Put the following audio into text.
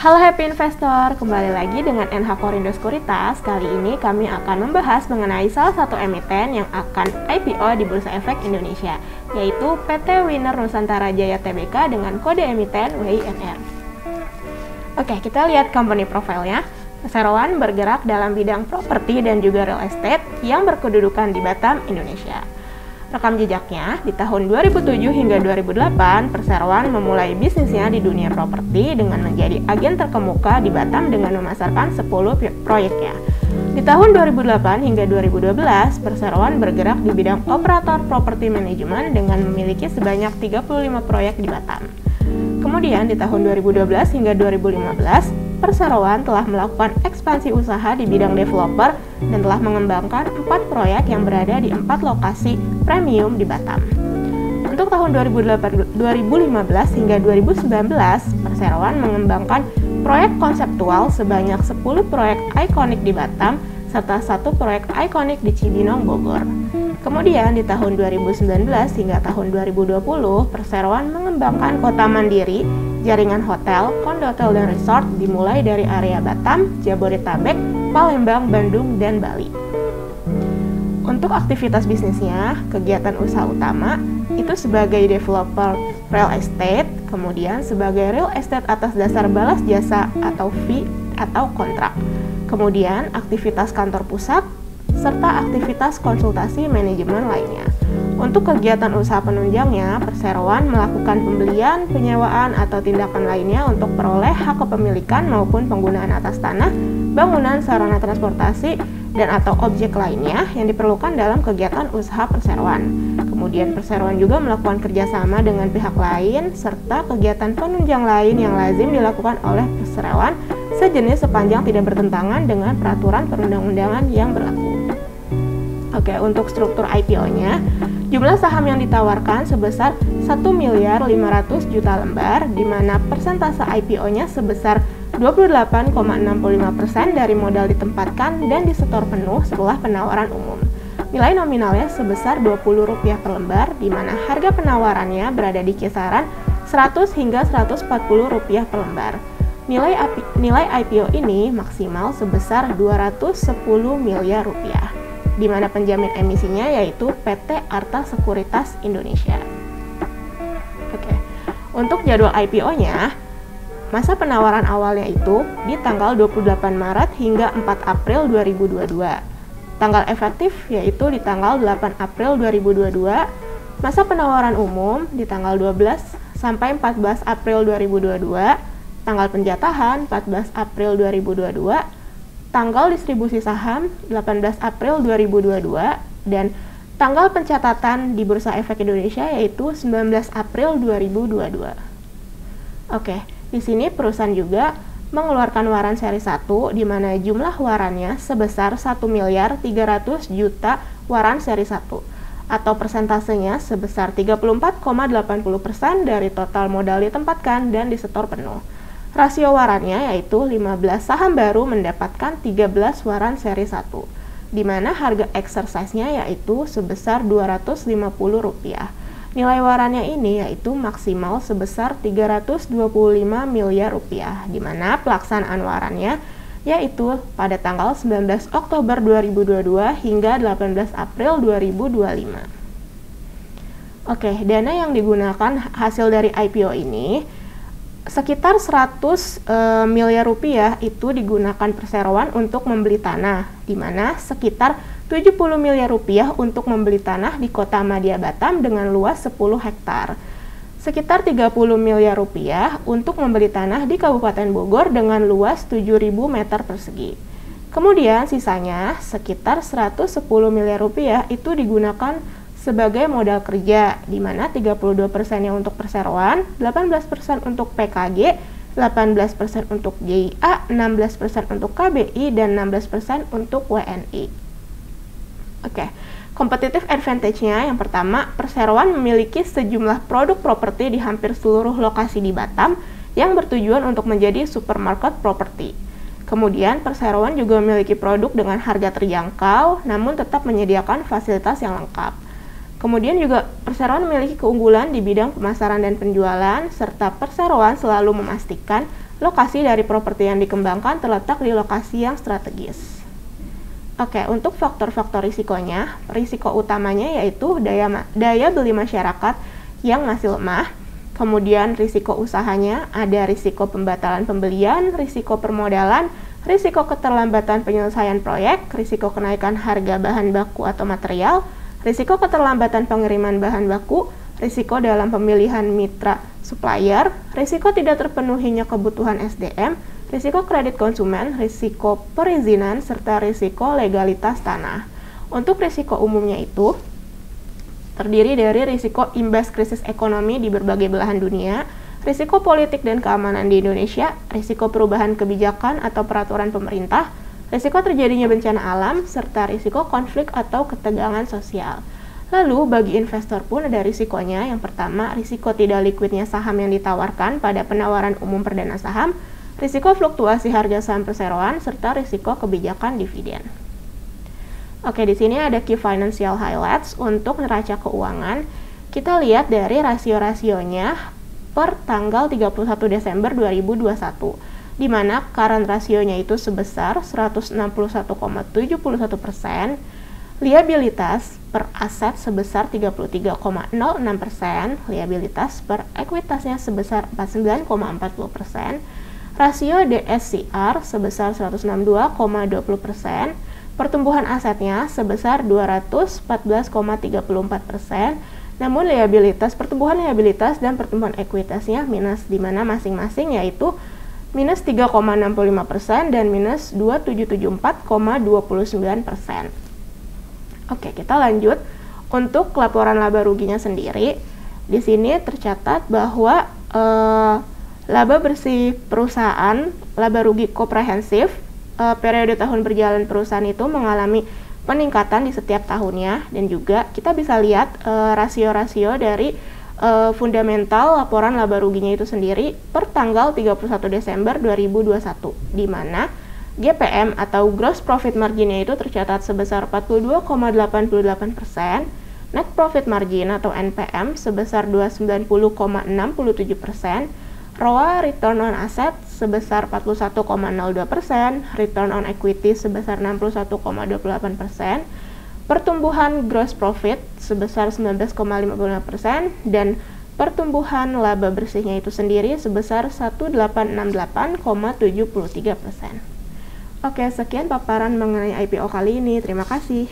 Halo Happy Investor, kembali lagi dengan NH Korindo Sekuritas. Kali ini kami akan membahas mengenai salah satu emiten yang akan IPO di Bursa Efek Indonesia, yaitu PT Winner Nusantara Jaya Tbk dengan kode emiten WINR. Oke, kita lihat company profile-nya. Perseroan bergerak dalam bidang properti dan juga real estate yang berkedudukan di Batam, Indonesia. Rekam jejaknya, di tahun 2007 hingga 2008, Perseroan memulai bisnisnya di dunia properti dengan menjadi agen terkemuka di Batam dengan memasarkan 10 proyeknya. Di tahun 2008 hingga 2012, Perseroan bergerak di bidang operator properti manajemen dengan memiliki sebanyak 35 proyek di Batam. Kemudian di tahun 2012 hingga 2015, Perseroan telah melakukan ekspansi usaha di bidang developer dan telah mengembangkan 4 proyek yang berada di 4 lokasi premium di Batam. Untuk tahun 2015 hingga 2019, Perseroan mengembangkan proyek konseptual sebanyak 10 proyek ikonik di Batam serta 1 proyek ikonik di Cibinong, Bogor. Kemudian di tahun 2019 hingga tahun 2020, Perseroan mengembangkan kota mandiri, jaringan hotel, kondotel dan resort dimulai dari area Batam, Jabodetabek, Palembang, Bandung, dan Bali. Untuk aktivitas bisnisnya, kegiatan usaha utama itu sebagai developer real estate, kemudian sebagai real estate atas dasar balas jasa atau fee atau kontrak. Kemudian aktivitas kantor pusat, serta aktivitas konsultasi manajemen lainnya. Untuk kegiatan usaha penunjangnya, Perseroan melakukan pembelian, penyewaan, atau tindakan lainnya untuk peroleh hak kepemilikan maupun penggunaan atas tanah, bangunan, sarana transportasi, dan atau objek lainnya yang diperlukan dalam kegiatan usaha Perseroan. Kemudian Perseroan juga melakukan kerjasama dengan pihak lain, serta kegiatan penunjang lain yang lazim dilakukan oleh Perseroan sejenis sepanjang tidak bertentangan dengan peraturan perundang-undangan yang berlaku. Oke, untuk struktur IPO-nya, jumlah saham yang ditawarkan sebesar 1.500.000.000 lembar, di mana persentase IPO-nya sebesar 28,65% dari modal ditempatkan dan disetor penuh setelah penawaran umum. Nilai nominalnya sebesar Rp20 per lembar, di mana harga penawarannya berada di kisaran Rp100 hingga Rp140 per lembar. Nilai IPO ini maksimal sebesar Rp210 miliar, di mana penjamin emisinya yaitu PT Arta Sekuritas Indonesia. Oke, untuk jadwal IPO-nya, masa penawaran awalnya itu di tanggal 28 Maret hingga 4 April 2022. Tanggal efektif yaitu di tanggal 8 April 2022. Masa penawaran umum di tanggal 12 sampai 14 April 2022. Tanggal penjatahan 14 April 2022. Tanggal distribusi saham 18 April 2022 dan tanggal pencatatan di Bursa Efek Indonesia yaitu 19 April 2022. Oke, di sini perusahaan juga mengeluarkan waran seri 1 di mana jumlah warannya sebesar 1.300.000.000 waran seri 1 atau persentasenya sebesar 34,80% dari total modal ditempatkan dan disetor penuh. Rasio warannya yaitu 15 saham baru mendapatkan 13 waran seri 1, di mana harga exercise-nya yaitu sebesar Rp250. Nilai warannya ini yaitu maksimal sebesar Rp325 miliar, di mana pelaksanaan warannya yaitu pada tanggal 19 Oktober 2022 hingga 18 April 2025. Oke, dana yang digunakan hasil dari IPO ini sekitar Rp100 miliar itu digunakan Perseroan untuk membeli tanah, di mana sekitar Rp70 miliar untuk membeli tanah di Kota Madia Batam dengan luas 10 hektar. Sekitar Rp30 miliar untuk membeli tanah di Kabupaten Bogor dengan luas 7.000 meter persegi. Kemudian sisanya sekitar Rp110 miliar itu digunakan sebagai modal kerja, di mana 32%-nya untuk Perseroan, 18% untuk PKG, 18% untuk JIA, 16% untuk KBI, dan 16% untuk WNI. Oke, competitive advantage-nya yang pertama, Perseroan memiliki sejumlah produk properti di hampir seluruh lokasi di Batam yang bertujuan untuk menjadi supermarket properti. Kemudian, Perseroan juga memiliki produk dengan harga terjangkau, namun tetap menyediakan fasilitas yang lengkap. Kemudian juga Perseroan memiliki keunggulan di bidang pemasaran dan penjualan, serta Perseroan selalu memastikan lokasi dari properti yang dikembangkan terletak di lokasi yang strategis. Oke, untuk faktor-faktor risikonya, risiko utamanya yaitu daya beli masyarakat yang masih lemah. Kemudian risiko usahanya, ada risiko pembatalan pembelian, risiko permodalan, risiko keterlambatan penyelesaian proyek, risiko kenaikan harga bahan baku atau material, risiko keterlambatan pengiriman bahan baku, risiko dalam pemilihan mitra supplier, risiko tidak terpenuhinya kebutuhan SDM, risiko kredit konsumen, risiko perizinan, serta risiko legalitas tanah. Untuk risiko umumnya itu terdiri dari risiko imbas krisis ekonomi di berbagai belahan dunia, risiko politik dan keamanan di Indonesia, risiko perubahan kebijakan atau peraturan pemerintah, risiko terjadinya bencana alam, serta risiko konflik atau ketegangan sosial. Lalu, bagi investor pun ada risikonya. Yang pertama, risiko tidak liquidnya saham yang ditawarkan pada penawaran umum perdana saham, risiko fluktuasi harga saham perseroan, serta risiko kebijakan dividen. Oke, di sini ada key financial highlights untuk neraca keuangan. Kita lihat dari rasio-rasionya per tanggal 31 Desember 2021, di mana current rasionya itu sebesar 161,71%, liabilitas per aset sebesar 33,06%, liabilitas per ekuitasnya sebesar 49,40%, rasio DSCR sebesar 162,20%, pertumbuhan asetnya sebesar 214,34%, namun pertumbuhan liabilitas dan pertumbuhan ekuitasnya minus, di mana masing-masing yaitu minus 3,65% dan minus 2774,29%. Oke, kita lanjut. Untuk laporan laba ruginya sendiri, di sini tercatat bahwa laba bersih perusahaan, laba rugi komprehensif, periode tahun berjalan perusahaan itu mengalami peningkatan di setiap tahunnya, dan juga kita bisa lihat rasio-rasio dari fundamental laporan laba ruginya itu sendiri per tanggal 31 Desember 2021, di mana GPM atau gross profit marginnya itu tercatat sebesar 42,88%, net profit margin atau NPM sebesar 290,67%, ROA return on asset sebesar 41,02%, return on equity sebesar 61,28%, pertumbuhan gross profit sebesar 19,55%, dan pertumbuhan laba bersihnya itu sendiri sebesar 1868,73%. Oke, sekian paparan mengenai IPO kali ini. Terima kasih.